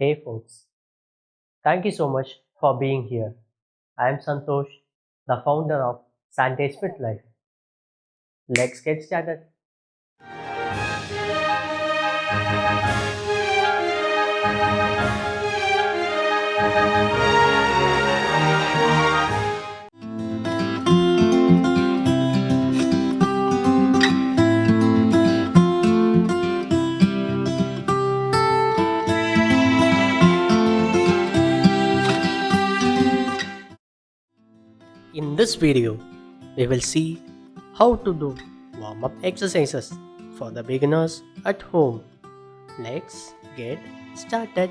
Hey folks, thank you so much for being here. I am Santosh, the founder of Santa's Fit Life. Let's get started. In this video, we will see how to do warm-up exercises for the beginners at home. Let's get started.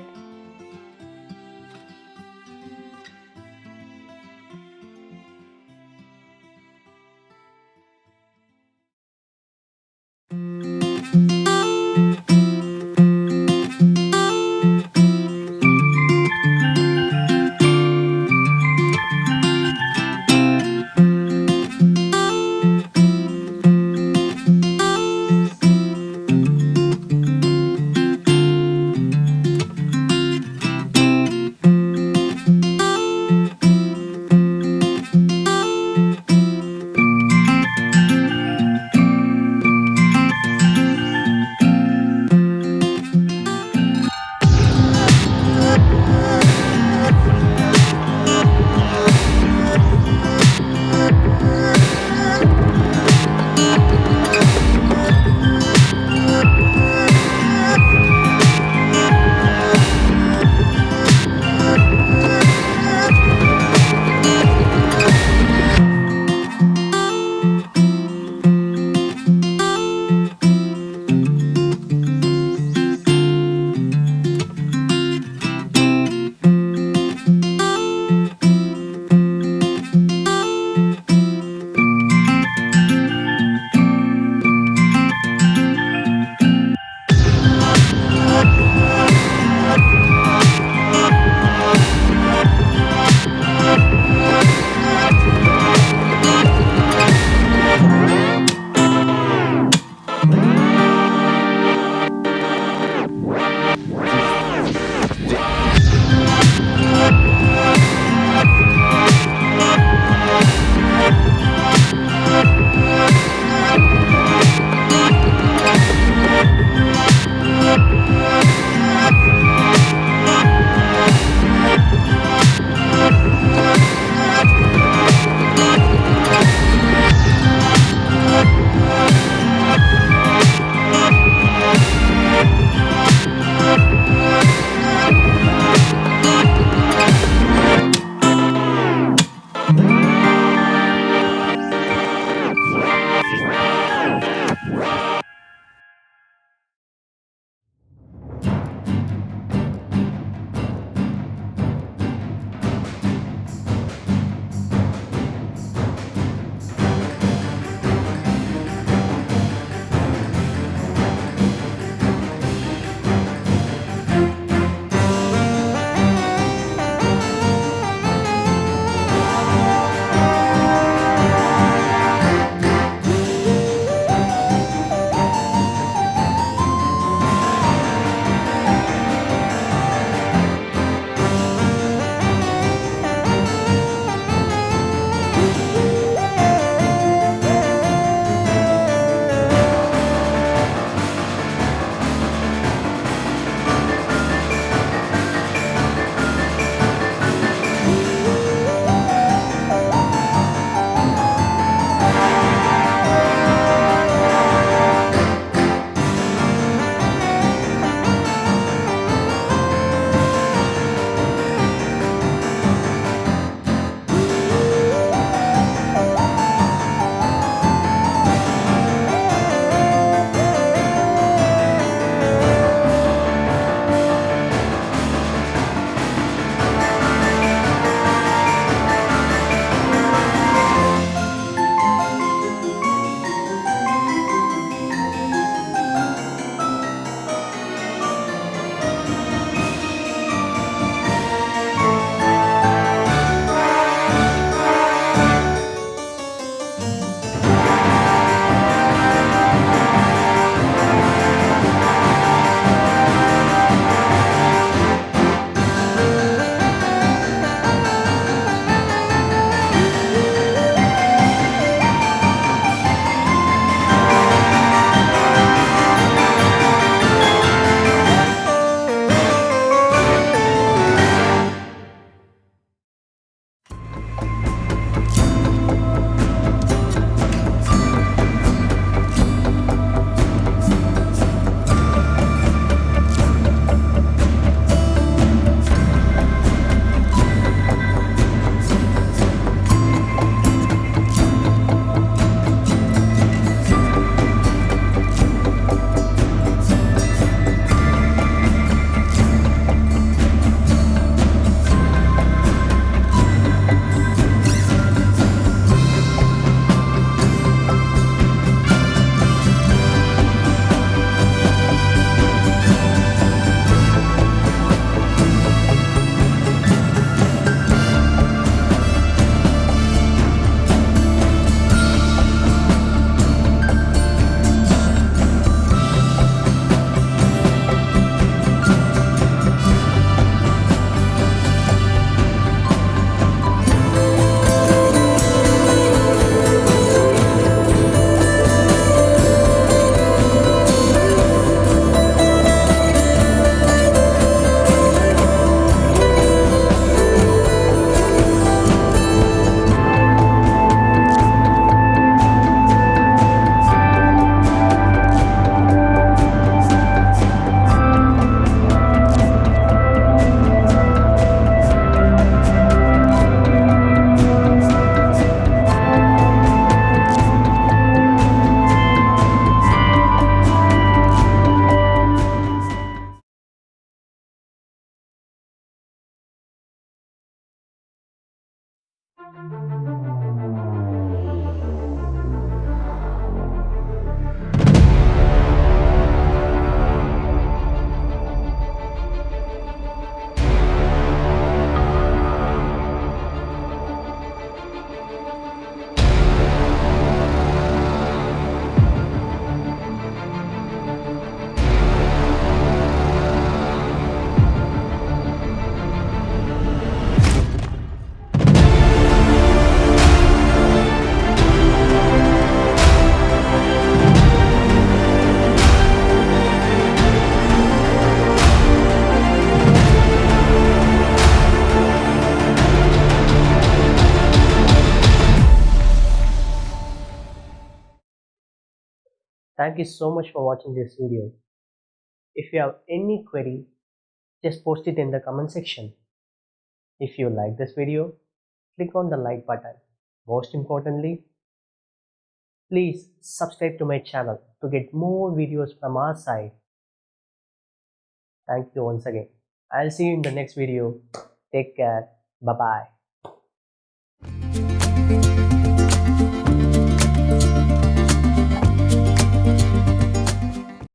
Thank you so much for watching this video. If you have any query, just post it in the comment section. If you like this video, click on the like button. Most importantly, please subscribe to my channel to get more videos from our side. Thank you once again. I'll see you in the next video. Take care. Bye bye.